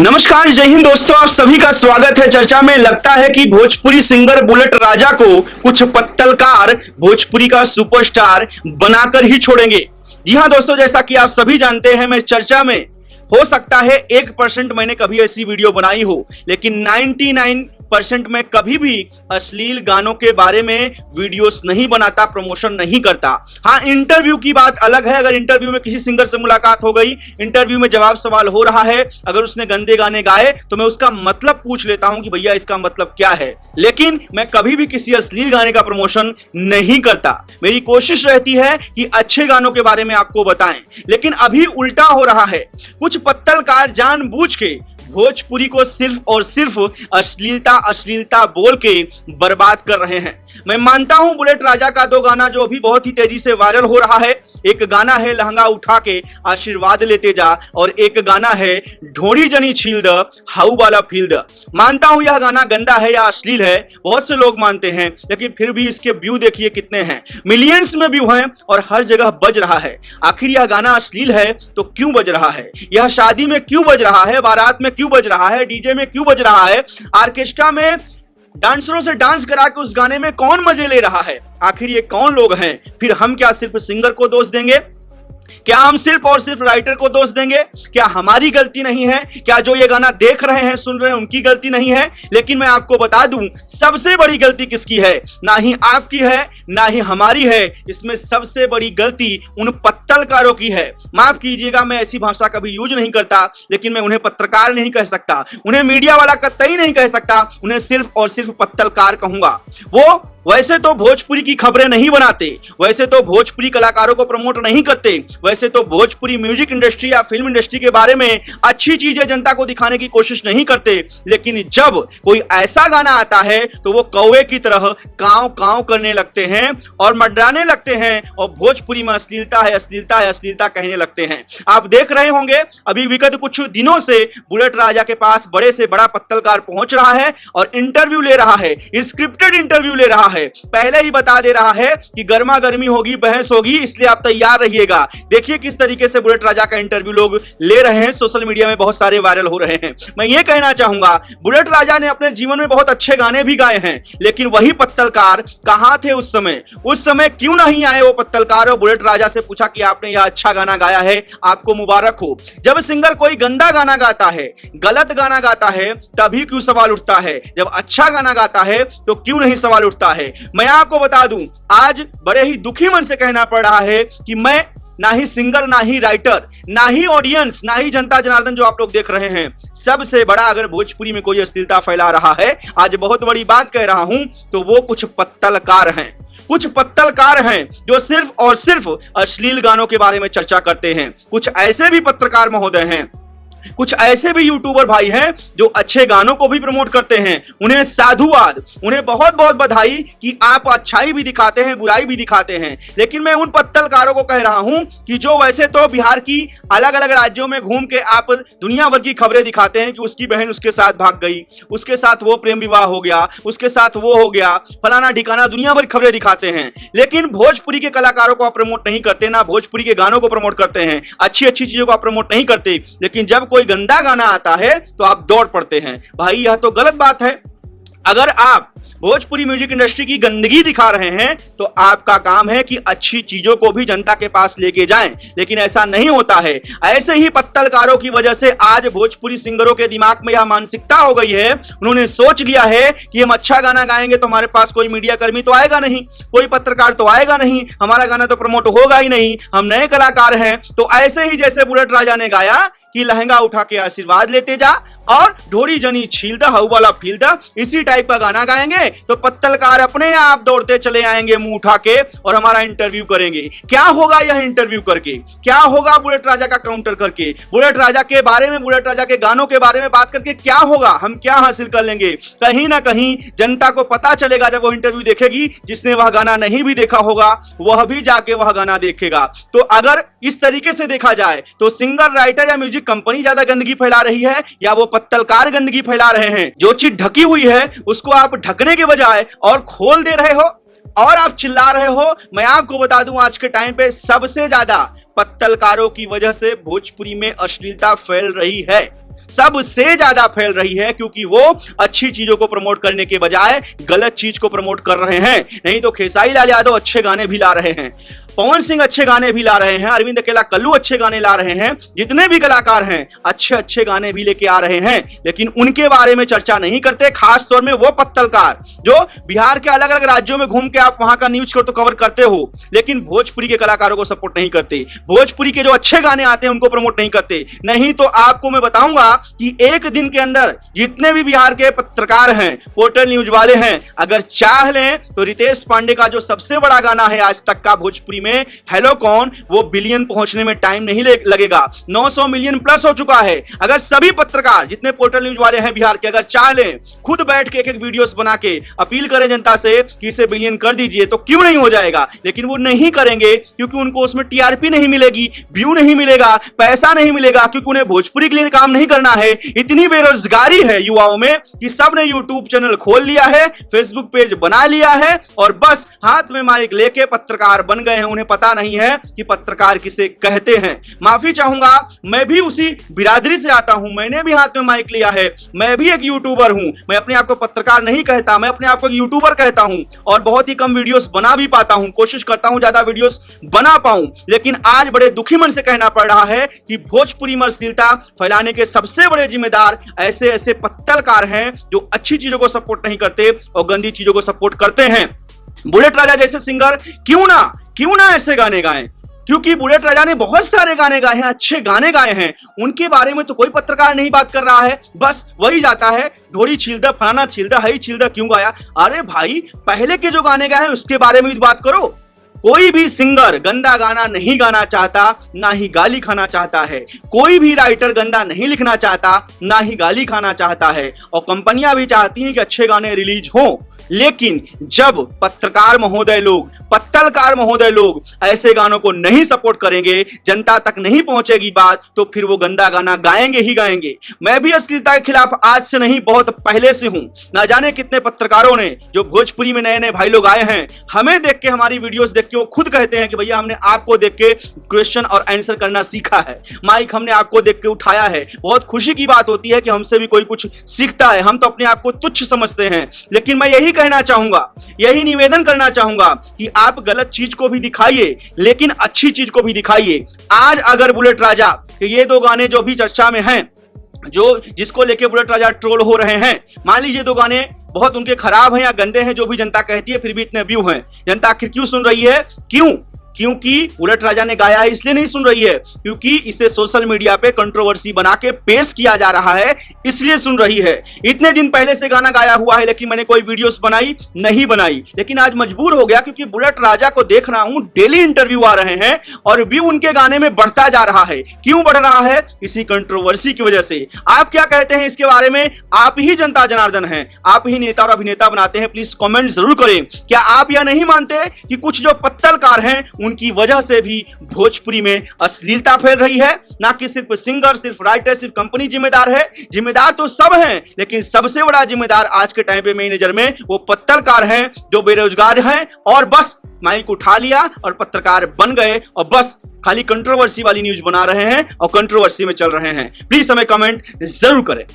नमस्कार, जय हिंद दोस्तों, आप सभी का स्वागत है चर्चा में। लगता है कि भोजपुरी सिंगर बुलेट राजा को कुछ पत्तलकार भोजपुरी का सुपरस्टार बनाकर ही छोड़ेंगे। जी हां दोस्तों, जैसा कि आप सभी जानते हैं, मैं चर्चा में हो सकता है 1% मैंने कभी ऐसी वीडियो बनाई हो, लेकिन 99% में कभी भी अश्लील गानों के बारे में वीडियोस नहीं बनाता, प्रमोशन नहीं करता। हाँ, इंटरव्यू की बात अलग है। अगर इंटरव्यू में किसी सिंगर से मुलाकात हो गई, इंटरव्यू में जवाब सवाल हो रहा है, अगर उसने गंदे गाने गाए तो मैं उसका मतलब पूछ लेता हूं कि भैया इसका मतलब क्या है, लेकिन मैं कभी भी किसी अश्लील गाने का प्रमोशन नहीं करता। मेरी कोशिश रहती है कि अच्छे गानों के बारे में आपको बताएं, लेकिन अभी उल्टा हो रहा है। कुछ पत्तलकार जानबूझ के भोजपुरी को सिर्फ और सिर्फ अश्लीलता बोल के बर्बाद कर रहे हैं। मैं मानता हूं बुलेट राजा का दो गाना जो अभी बहुत ही तेजी से वायरल हो रहा है, एक गाना है लहंगा उठा के आशीर्वाद लेते जा, और एक गाना है ढोड़ी जनी छील द हाउ वाला फील द। मानता हूं यह गाना गंदा है या अश्लील है, बहुत से लोग मानते हैं, लेकिन फिर भी इसके व्यू देखिए कितने हैं, मिलियंस में व्यू हैं और हर जगह बज रहा है। आखिर यह गाना अश्लील है तो क्यों बज रहा है? यह शादी में क्यों बज रहा है? बारात में क्यों बज रहा है? डीजे में क्यों बज रहा है? ऑर्केस्ट्रा में डांसरों से डांस करा के उस गाने में कौन मजे ले रहा है? आखिर ये कौन लोग हैं? फिर हम क्या सिर्फ सिंगर को दोष देंगे? क्या हम सिर्फ और सिर्फ राइटर को दोष देंगे? क्या हमारी गलती नहीं है? क्या जो ये गाना देख रहे हैं, सुन रहे हैं, उनकी गलती नहीं है? लेकिन मैं आपको बता दूं, सबसे बड़ी गलती किसकी है? ना ही आपकी है, ना ही हमारी है। इसमें सबसे बड़ी गलती उन पत्तलकारों की है। माफ कीजिएगा, मैं ऐसी भाषा कभी यूज नहीं करता, लेकिन मैं उन्हें पत्रकार नहीं कह सकता, उन्हें मीडिया वाला कतई नहीं कह सकता, उन्हें सिर्फ और सिर्फ पत्तलकार कहूंगा। वो वैसे तो भोजपुरी की खबरें नहीं बनाते, वैसे तो भोजपुरी कलाकारों को प्रमोट नहीं करते, वैसे तो भोजपुरी म्यूजिक इंडस्ट्री या फिल्म इंडस्ट्री के बारे में अच्छी चीजें जनता को दिखाने की कोशिश नहीं करते, लेकिन जब कोई ऐसा गाना आता है तो वो कौवे की तरह कांव कांव करने लगते हैं और मंडराने लगते हैं और भोजपुरी में अश्लीलता है, अश्लीलता है, अश्लीलता कहने लगते हैं। आप देख रहे होंगे, अभी विगत कुछ दिनों से बुलेट राजा के पास बड़े से बड़ा पत्तलकार पहुंच रहा है और इंटरव्यू ले रहा है, स्क्रिप्टेड इंटरव्यू ले रहा है, पहले ही बता दे रहा है कि गर्मा गर्मी होगी, बहस होगी, इसलिए आप तैयार रहिएगा। देखिए किस तरीके से बुलेट राजा का इंटरव्यू लोग ले रहे हैं, सोशल मीडिया में बहुत सारे वायरल हो रहे हैं। मैं ये कहना चाहूंगा, बुलेट राजा ने अपने जीवन में बहुत अच्छे गाने भी गाए हैं, लेकिन वही पत्तलकार कहां थे उस समय? उस समय क्यों नहीं आए वो पत्तलकार और बुलेट राजा से पूछा कि आपने यह अच्छा गाना गाया है, आपको मुबारक हो। जब सिंगर कोई गंदा गाना गाता है, गलत गाना गाता है, तभी क्यों सवाल उठता है? जब अच्छा गाना गाता है तो क्यों नहीं सवाल उठता है? मैं आपको बता दूं, आज बड़े ही दुखी मन से कहना पड़ रहा है कि मैं ना ही सिंगर, ना ही राइटर, ना ही ऑडियंस, ना ही जनता जनार्दन जो आप लोग देख रहे हैं, सबसे बड़ा अगर भोजपुरी में कोई अश्लीलता फैला रहा है, आज बहुत बड़ी बात कह रहा हूं, तो वो कुछ पत्तलकार हैं। कुछ पत्तलकार हैं जो सिर्फ और सिर्फ अश्लील गानों के बारे में चर्चा करते हैं। कुछ ऐसे भी पत्रकार महोदय हैं, कुछ ऐसे भी यूट्यूबर भाई हैं जो अच्छे गानों को भी प्रमोट करते हैं। उन्हें साधुवाद, उन्हें बहुत बहुत बधाई कि आप अच्छाई भी दिखाते हैं, बुराई भी दिखाते हैं। लेकिन मैं उन पत्तलकारों को कह रहा हूं कि जो वैसे तो बिहार की अलग अलग राज्यों में घूम के आप दुनिया भर की खबरें दिखाते हैं कि उसकी बहन उसके साथ भाग गई, उसके साथ वो प्रेम विवाह हो गया, उसके साथ वो हो गया, फलाना ठिकाना, दुनिया भर खबरें दिखाते हैं, लेकिन भोजपुरी के कलाकारों को आप प्रमोट नहीं करते, ना भोजपुरी के गानों को प्रमोट करते हैं, अच्छी अच्छी चीजों को आप प्रमोट नहीं करते। लेकिन जब कोई गंदा गाना आता है तो आप दौड़ पड़ते हैं। भाई यह तो गलत बात है। अगर आप भोजपुरी म्यूजिक इंडस्ट्री की गंदगी दिखा रहे हैं तो आपका काम है कि अच्छी चीजों को भी जनता के पास लेके जाएं, लेकिन ऐसा नहीं होता है। ऐसे ही पत्तलकारों की वजह से आज भोजपुरी सिंगरों के दिमाग में यह मानसिकता हो गई है, उन्होंने सोच लिया है कि हम अच्छा गाना गाएंगे तो हमारे पास कोई मीडिया कर्मी तो आएगा नहीं, कोई पत्रकार तो आएगा नहीं, हमारा गाना तो प्रमोट होगा ही नहीं, हम नए कलाकार हैं। तो ऐसे ही जैसे बुलेट राजा ने गाया कि लहंगा उठा के आशीर्वाद लेते जा और ढोरी जनी छील द हाउ वाला फील द, इसी टाइप का गाना गाएंगे तो पत्तलकार अपने आप दौड़ते चले आएंगे मुंह उठा के और हमारा इंटरव्यू करेंगे। क्या होगा यह इंटरव्यू करके? क्या होगा बुलेट राजा का काउंटर करके? बुलेट राजा के बारे में, बुलेट राजा के गानों के बारे में बात करके क्या होगा? हम क्या हासिल कर लेंगे? कहीं ना कहीं जनता को पता चलेगा जब वो इंटरव्यू देखेगी। जिसने वह गाना नहीं भी देखा होगा वह भी जाके वह गाना देखेगा। तो अगर इस तरीके से देखा जाए तो सिंगर, राइटर या म्यूजिक कंपनी ज्यादा गंदगी फैला रही है या वो पत्तलकार गंदगी फैला रहे हैं? जो चीज ढकी हुई है उसको आप ढकने के बजाय और खोल दे रहे हो और आप चिल्ला रहे हो। मैं आपको बता दूं, आज के टाइम पे सबसे ज्यादा पत्तलकारों की वजह से भोजपुरी में अश्लीलता फैल रही है। सबसे ज्यादा फैल रही है, क्योंकि वो अच्छी चीजों को प्रमोट करने के बजाय गलत चीज को प्रमोट कर रहे हैं। नहीं तो खेसारी लाल यादव अच्छे गाने भी ला रहे हैं, पवन सिंह अच्छे गाने भी ला रहे हैं, अरविंद अकेला कल्लू अच्छे गाने ला रहे हैं, जितने भी कलाकार हैं अच्छे अच्छे गाने भी लेके आ रहे हैं, लेकिन उनके बारे में चर्चा नहीं करते। खास तौर में वो पत्तलकार जो बिहार के अलग अलग राज्यों में घूम के आप वहां का न्यूज को तो कवर करते हो, लेकिन भोजपुरी के कलाकारों को सपोर्ट नहीं करते, भोजपुरी के जो अच्छे गाने आते हैं उनको प्रमोट नहीं करते। नहीं तो आपको मैं बताऊंगा कि एक दिन के अंदर जितने भी बिहार के पत्रकार हैं, पोर्टल न्यूज वाले हैं, अगर चाह लें तो रितेश पांडे का जो सबसे बड़ा गाना है आज तक का भोजपुरी में, हेलो कौन, वो बिलियन पहुंचने में टाइम नहीं लगेगा। 900 मिलियन प्लस हो चुका है। अगर सभी पत्रकार जितने पोर्टल न्यूज वाले हैं बिहार के अगर चाह लें, खुद बैठ के एक एक वीडियोस बना के अपील करें जनता से कि इसे बिलियन कर दीजिए, तो क्यों नहीं हो जाएगा। लेकिन वो नहीं करेंगे, क्योंकि उनको उसमें टीआरपी नहीं मिलेगी, व्यू नहीं मिलेगा, पैसा नहीं मिलेगा, क्योंकि उन्हें भोजपुरी के लिए काम नहीं करना है। इतनी बेरोजगारी है युवाओं में कि सब ने यूट्यूब चैनल खोल लिया है, फेसबुक पेज बना लिया है और बस हाथ में माइक लेके पत्रकार बन गए हैं। उन्हें पता नहीं है कि पत्रकार किसे कहते हैं। माफी चाहूंगा, मैं भी उसी बिरादरी से आता हूं, मैंने भी हाथ में माइक लिया है, मैं भी एक यूट्यूबर हूं। मैं अपने आप को पत्रकार नहीं कहता, मैं अपने आप को यूट्यूबर कहता हूं और बहुत ही कम वीडियोस बना भी पाता हूं, कोशिश करता हूं ज्यादा वीडियोस बना पाऊं। लेकिन आज बड़े दुखी मन से कहना पड़ रहा है कि भोजपुरी में अश्लीलता फैलाने के सबसे बड़े जिम्मेदार ऐसे ऐसे पत्तलकार हैं जो अच्छी चीजों को सपोर्ट नहीं करते और गंदी चीजों को सपोर्ट करते हैं। बुलेट राजा जैसे सिंगर क्यों ना ऐसे गाने गाएं, क्योंकि बुलेट राजा ने बहुत सारे गाने गाए हैं, अच्छे गाने गाए हैं, उनके बारे में तो कोई पत्रकार नहीं बात कर रहा है। बस वही जाता है ढोड़ी छीलदा, फलाना छीलदा, हई छीलदा क्यों गाया। अरे भाई, पहले के जो गाने गाए हैं उसके बारे में भी बात करो। कोई भी सिंगर गंदा गाना नहीं गाना चाहता, ना ही गाली खाना चाहता है। कोई भी राइटर गंदा नहीं लिखना चाहता, ना ही गाली खाना चाहता है। और कंपनियां भी चाहती हैं कि अच्छे गाने रिलीज हों। लेकिन जब पत्रकार महोदय लोग, पत्तलकार महोदय लोग ऐसे गानों को नहीं सपोर्ट करेंगे, जनता तक नहीं पहुंचेगी बात, तो फिर वो गंदा गाना गाएंगे ही गाएंगे। मैं भी अश्लीलता के खिलाफ आज से नहीं, बहुत पहले से हूं। ना जाने कितने पत्रकारों ने जो भोजपुरी में नए नए भाई लोग आए हैं, हमें देख के, हमारी वीडियोस देख के वो खुद कहते हैं कि भैया हमने आपको देख के क्वेश्चन और आंसर करना सीखा है, माइक हमने आपको देख के उठाया है। बहुत खुशी की बात होती है कि हमसे भी कोई कुछ सीखता है। हम तो अपने आप को तुच्छ समझते हैं, लेकिन मैं यही कहना चाहूंगा, यही निवेदन करना चाहूंगा कि आप गलत चीज को भी दिखाइए, लेकिन अच्छी चीज को भी दिखाइए। आज अगर बुलेट राजा के ये दो गाने जो भी चर्चा में हैं, जो जिसको लेके बुलेट राजा ट्रोल हो रहे हैं, मान लीजिए दो गाने बहुत उनके खराब हैं या गंदे हैं, जो भी जनता कहती है, फिर भी इतने व्यू हैं, जनता आखिर क्यों सुन रही है? क्योंकि बुलेट राजा ने गाया है इसलिए नहीं सुन रही है, क्योंकि इसे सोशल मीडिया पे कंट्रोवर्सी बना के पेश किया जा रहा है, इसलिए सुन रही है। इतने दिन पहले से गाना गाया हुआ है, लेकिन मैंने कोई वीडियोस नहीं बनाई, लेकिन आज मजबूर हो गया, क्योंकि बुलेट राजा को देख रहा हूं, डेली इंटरव्यू आ रहे हैं और व्यू उनके गाने में बढ़ता जा रहा है। क्यों बढ़ रहा है? इसी कंट्रोवर्सी की वजह से। आप क्या कहते हैं इसके बारे में? आप ही जनता जनार्दन हैं, आप ही नेता और अभिनेता बनाते हैं। प्लीज कमेंट जरूर करें। क्या आप यह नहीं मानते कि कुछ जो पत्तलकार हैं उनकी वजह से भी भोजपुरी में अश्लीलता फैल रही है? ना कि सिर्फ सिंगर, सिर्फ राइटर, सिर्फ कंपनी जिम्मेदार है। जिम्मेदार तो सब हैं, लेकिन सबसे बड़ा जिम्मेदार आज के टाइम पे मेरी नजर में वो पत्तलकार हैं जो बेरोजगार हैं और बस माइक उठा लिया और पत्रकार बन गए और बस खाली कंट्रोवर्सी वाली न्यूज बना रहे हैं और कंट्रोवर्सी में चल रहे हैं। प्लीज हमें कमेंट जरूर करें।